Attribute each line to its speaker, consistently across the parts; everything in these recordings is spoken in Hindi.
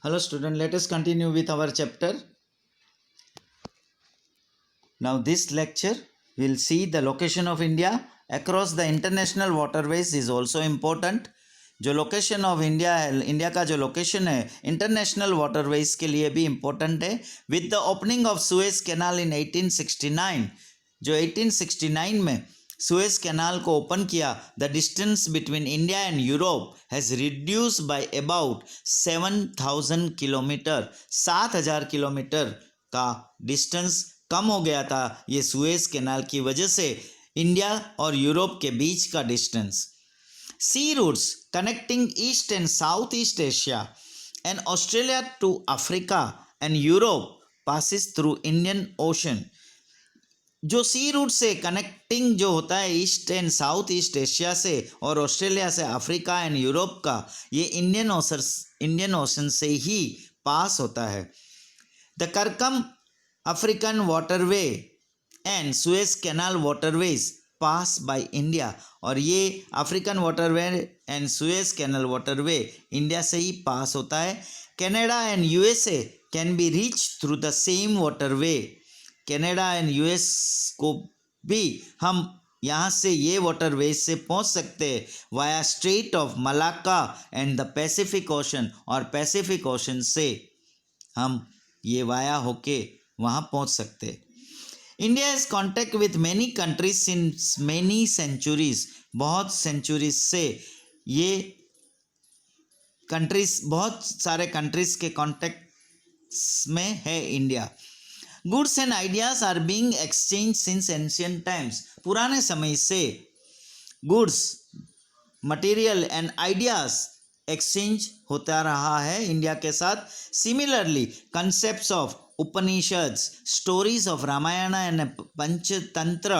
Speaker 1: Hello student, let us continue with our chapter. Now this lecture will see the location of India across the international waterways is also important. जो लोकेशन ऑफ इंडिया है, इंडिया का जो लोकेशन है इंटरनेशनल वाटरवेज के लिए भी इम्पोर्टेंट है. With the opening of Suez canal in 1869, जो 1869 में सुएज कैनाल को ओपन किया, the distance between India and Europe has reduce by about 7,000 kilometre. 7,000 kilometre का डिस्टेंस कम हो गया था ये सुएज कैनाल की वजह से, इंडिया और यूरोप के बीच का distance. Sea routes connecting East and Southeast Asia and Australia to Africa and Europe passes through Indian Ocean. जो सी रूट से कनेक्टिंग जो होता है east and south east Asia से और ऑस्ट्रेलिया से अफ्रीका एंड यूरोप का, ये इंडियन ओशन से ही पास होता है. द करकम African waterway and Suez canal waterways pass by India, और ये African waterway and Suez canal waterway India से ही पास होता है. Canada and USA can be reach through the same waterway. Canada and US को भी हम यहाँ से ये वाटरवेज से पहुँच सकते हैं via strait of Malacca and the Pacific Ocean, और पैसिफिक ओशन से हम ये वाया होके वहाँ पहुँच सकते हैं. India has contact with many countries since many centuries. बहुत सेंचुरीज से ये कंट्रीज, बहुत सारे कंट्रीज के कॉन्टैक्ट में है India. Goods and ideas are being exchange since ancient times. पुराने समय से goods, material and ideas exchange होता रहा है इंडिया के साथ. Similarly concepts of Upanishads, stories of Ramayana and Panchatantra,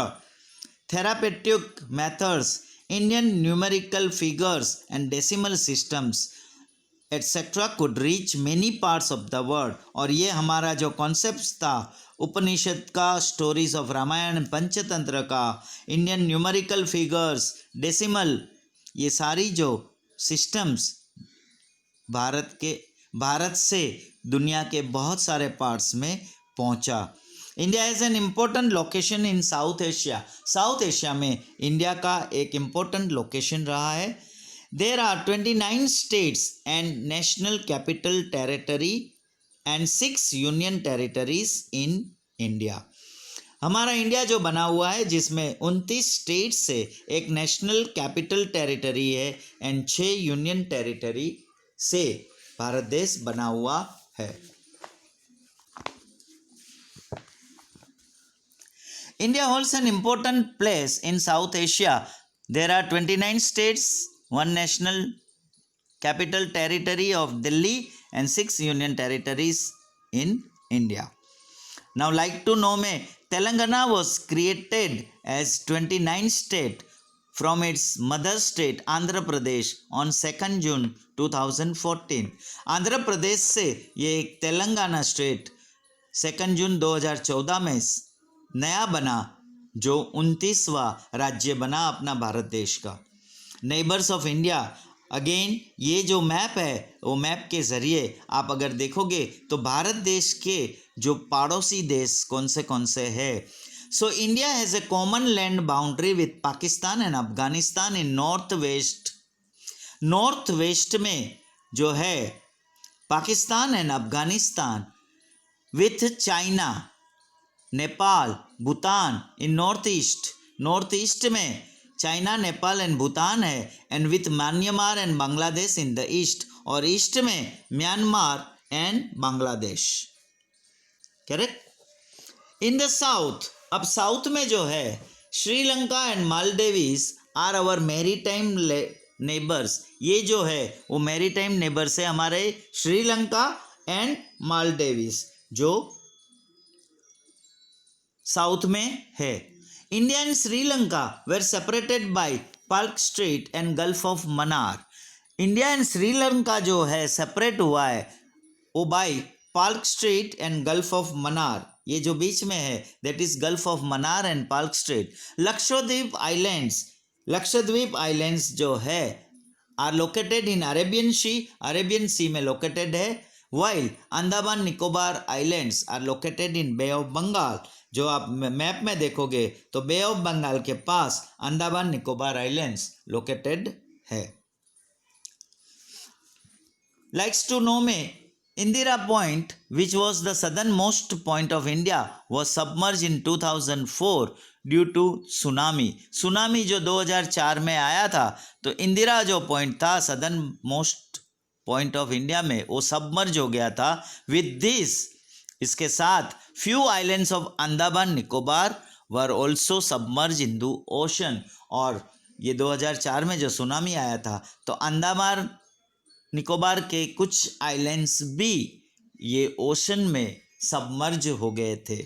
Speaker 1: therapeutic methods, Indian numerical figures and decimal systems, etc. could reach many parts of the world. और ये हमारा जो कॉन्सेप्ट था उपनिषद का, स्टोरीज ऑफ रामायण, पंचतंत्र का, इंडियन न्यूमेरिकल फिगर्स, डेसिमल, ये सारी जो सिस्टम्स भारत से दुनिया के बहुत सारे पार्ट्स में पहुंचा. India has an important location in South Asia. South Asia में इंडिया का एक इम्पोर्टेंट लोकेशन रहा है. There are 29 states and national capital territory and 6 union territories in India. हमारा इंडिया जो बना हुआ है जिसमें 29 स्टेट्स से एक नेशनल कैपिटल टेरिटरी है एंड 6 यूनियन टेरिटरी से भारत देश बना हुआ है. India holds an important place in South Asia. There are 29 states, 1 national capital territory of Delhi and 6 union territories in India. Now like to know में Telangana was created as 29 state from its mother state Andhra Pradesh on 2 June 2014. Andhra Pradesh से ये एक तेलंगाना स्टेट 2 जून 2014 में नया बना, जो 29वां राज्य बना अपना भारत देश का. नेबर्स ऑफ इंडिया, अगेन ये जो मैप है वो मैप के ज़रिए आप अगर देखोगे तो भारत देश के जो पड़ोसी देश कौन से हैं. So India has a common land boundary with Pakistan and Afghanistan in northwest. North में जो है Pakistan and Afghanistan, with China, Nepal, Bhutan in north east में चाइना, नेपाल एंड भूटान है, and with Myanmar and Bangladesh in the east, और ईस्ट में Myanmar and Bangladesh. Correct. In the south, अब साउथ में जो है Sri Lanka and Maldives are our maritime neighbours. ये जो है वो मैरीटाइम नेबर्स है हमारे श्रीलंका एंड मालदीव्स जो साउथ में है. India and Sri Lanka were separated by Palk strait and gulf of Mannar. India and Sri Lanka जो है सेपरेट हुआ है वो by Palk strait and gulf of Mannar. ये जो बीच में है that is gulf of Mannar and Palk strait. Lakshadweep islands जो है are located in Arabian sea में लोकेटेड है. while Andaman Nicobar Islands are located in Bay of Bengal. जो आप मैप में देखोगे तो बे ऑफ बंगाल के पास अंडमान निकोबार आइलैंड्स लोकेटेड है. Likes to know में Indira Point, which was the southernmost point of India, was submerged in 2004 due to tsunami. Tsunami जो 2004 में आया था तो इंदिरा जो पॉइंट था southern most point of India में वो सबमर्ज हो गया था. विद दिस इसके साथ few islands of Andaman Nicobar were also submerge in the ocean. और ये 2004 में जो सुनामी आया था तो अंडमान निकोबार के कुछ आइलैंड्स भी ये ओशन में सबमर्ज हो गए थे.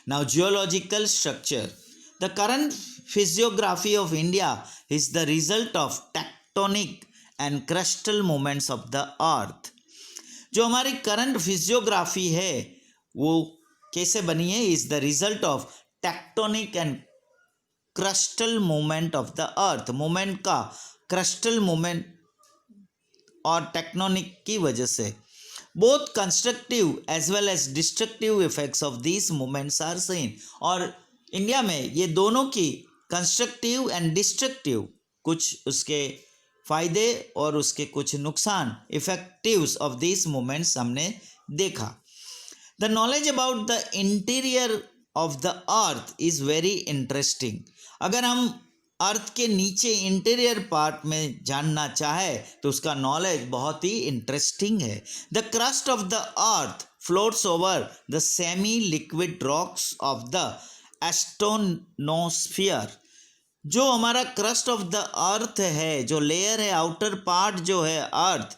Speaker 1: Now geological structure. The current physiography of India is the result of tectonic and crustal movements of the earth. जो हमारी करंट फिजियोग्राफी है वो कैसे बनी है? Is the result of tectonic and crustal movement of the earth. Movement का क्रस्टल मूवमेंट और टेक्टोनिक की वजह से. Both constructive as well as destructive effects of this movements are seen. और इंडिया में ये दोनों की कंस्ट्रक्टिव एंड डिस्ट्रक्टिव कुछ उसके फायदे और उसके कुछ नुकसान इफेक्टिव्स ऑफ दिस मूवमेंट्स हमने देखा. The knowledge about the interior of the earth is very interesting. अगर हम अर्थ के नीचे इंटीरियर पार्ट में जानना चाहे तो उसका नॉलेज बहुत ही इंटरेस्टिंग है. The crust of the earth floats over the semi liquid rocks of the asthenosphere. जो हमारा क्रस्ट ऑफ द अर्थ है, जो लेयर है, आउटर पार्ट जो है अर्थ,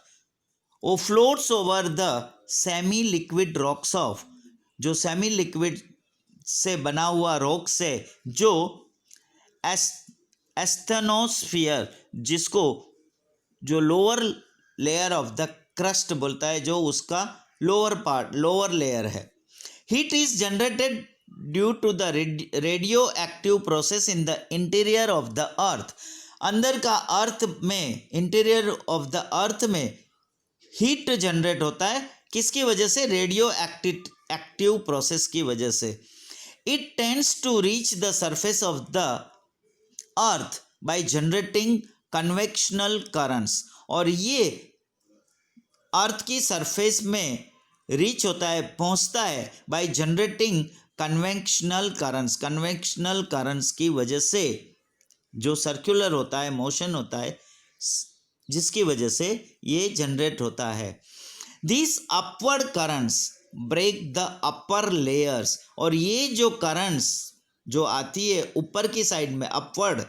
Speaker 1: वो floats over the semi liquid rocks of, जो सेमी लिक्विड से बना हुआ रॉक से जो एस्थेनोस्फियर, जिसको जो lower layer of the crust बोलता है, जो उसका लोअर पार्ट, लोअर लेयर है. Heat is generated due to the radio active process in the interior of the earth. अंदर का अर्थ में, इंटीरियर ऑफ द अर्थ में हीट जनरेट होता है. किसकी वजह से? रेडियो एक्टिव प्रोसेस की वजह से. It tends to reach the surface of the earth by generating convectional currents. और ये अर्थ की सरफेस में रीच होता है, पहुंचता है bye generating convectional currents. Convectional currents की वजह से जो सर्कुलर होता है, मोशन होता है, जिसकी वजह से ये जनरेट होता है. This upward currents break the upper layers. और ये जो करंट्स जो आती है ऊपर की साइड में, अपवर्ड,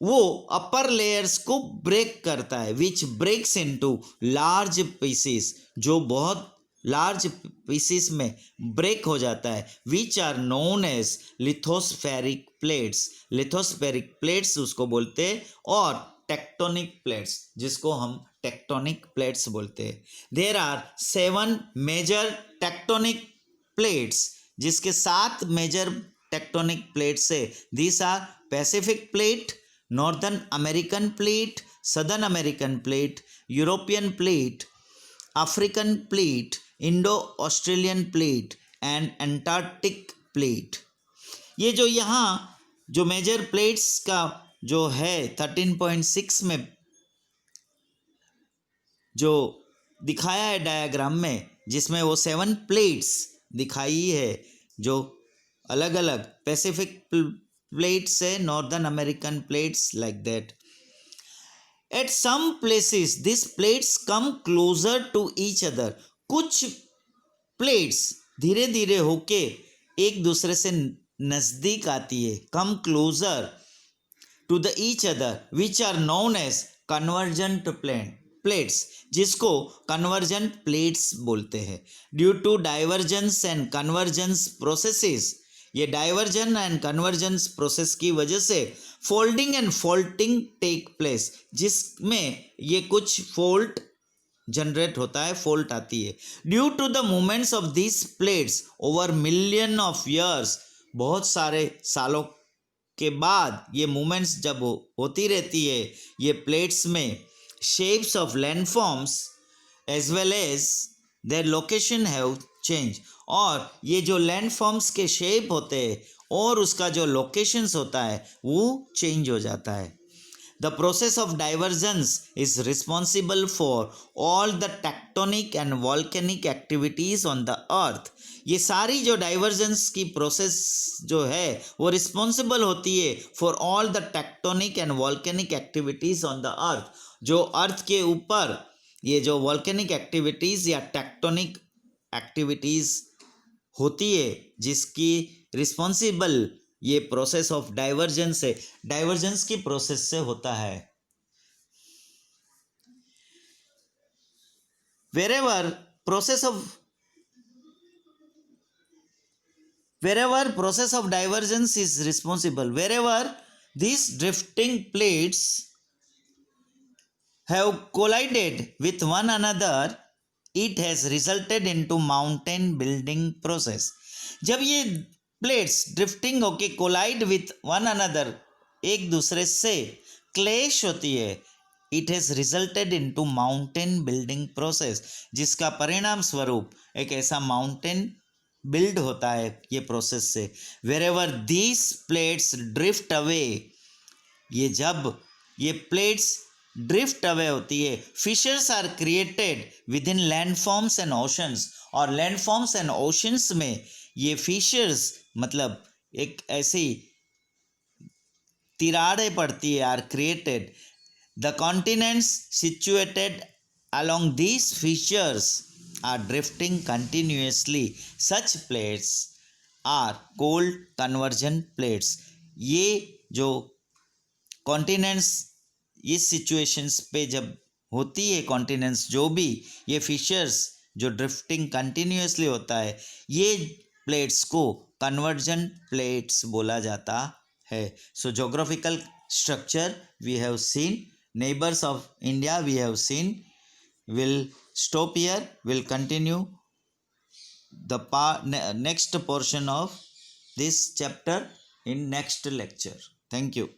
Speaker 1: वो अपर लेयर्स को ब्रेक करता है. Which breaks into large pieces, जो बहुत लार्ज पीसेस में ब्रेक हो जाता है. Which are known as lithospheric plates. Lithospheric plates उसको बोलते हैं, और टेक्टोनिक प्लेट्स जिसको हम टेक्टोनिक प्लेट्स बोलते हैं. There are 7 major tectonic plates, जिसके 7 मेजर टेक्टोनिक प्लेट्स है. These are Pacific plate, northern American plate, southern American plate, European plate, African plate, Indo Australian plate and Antarctic plate. ये जो यहाँ जो मेजर प्लेट्स का जो है 13.6 में जो दिखाया है डायग्राम में, जिसमें वो 7 प्लेट्स दिखाई है जो अलग अलग पैसिफिक प्लेट्स है, northern american plates, like that. At some places this plates come closer to each other. कुछ प्लेट्स धीरे धीरे होके एक दूसरे से नज़दीक आती है, come closer to the each other, which are known as convergent plates, जिसको कन्वर्जेंट प्लेट्स बोलते हैं. Due to divergence and convergence processes, ये डाइवर्जन एंड कन्वर्जेंस प्रोसेस की वजह से folding and faulting take place, जिसमें ये कुछ फोल्ट जनरेट होता है, फोल्ट आती है. Due to the movements of this plates over million of years, बहुत सारे सालों के बाद ये मूवमेंट्स जब होती रहती है ये प्लेट्स में, shapes of landforms as well as their location have change, और ये जो लैंड फॉर्म्स के शेप होते हैं और उसका जो लोकेशंस होता है वो चेंज हो जाता है. The process of divergence is responsible for all the tectonic and volcanic activities on the earth. ये सारी जो डाइवर्जेंस की प्रोसेस जो है वो रिस्पॉन्सिबल होती है for all the tectonic and volcanic activities on the earth. जो अर्थ के ऊपर ये जो वॉल्केनिक एक्टिविटीज या टेक्टोनिक एक्टिविटीज होती है जिसकी रिस्पॉन्सिबल ये प्रोसेस ऑफ डाइवर्जेंस है, डाइवर्जेंस की प्रोसेस से होता है. wherever process of divergence is responsible, wherever these drifting plates have collided with one another, it has resulted into mountain building process. जब ये प्लेट्स ड्रिफ्टिंग होके कोलाइड विथ वन अनदर, एक दूसरे से क्लैश होती है, it has resulted into mountain building process, जिसका परिणाम स्वरूप एक ऐसा माउंटेन बिल्ड होता है ये प्रोसेस से. Wherever these plates drift away, ये जब ये प्लेट्स ड्रिफ्ट अवे होती है, fissures are created within landforms and oceans, और लैंडफॉर्म्स एंड ओशंस में ये फिशर्स मतलब एक ऐसी तिराड़ें पड़ती है, are created. The continents situated along these fissures are drifting continuously. Such plates are called convergent plates. ये जो कॉन्टिनेंट्स इस सिचुएशंस पे जब होती है, कॉन्टिनेंट्स जो भी ये फिशर्स जो ड्रिफ्टिंग कंटिन्यूसली होता है, ये प्लेट्स को कन्वर्जेंट प्लेट्स बोला जाता है. So geographical structure we have seen, neighbours of India we have seen. We'll stop here. We'll continue the next portion of this chapter in next lecture. Thank you.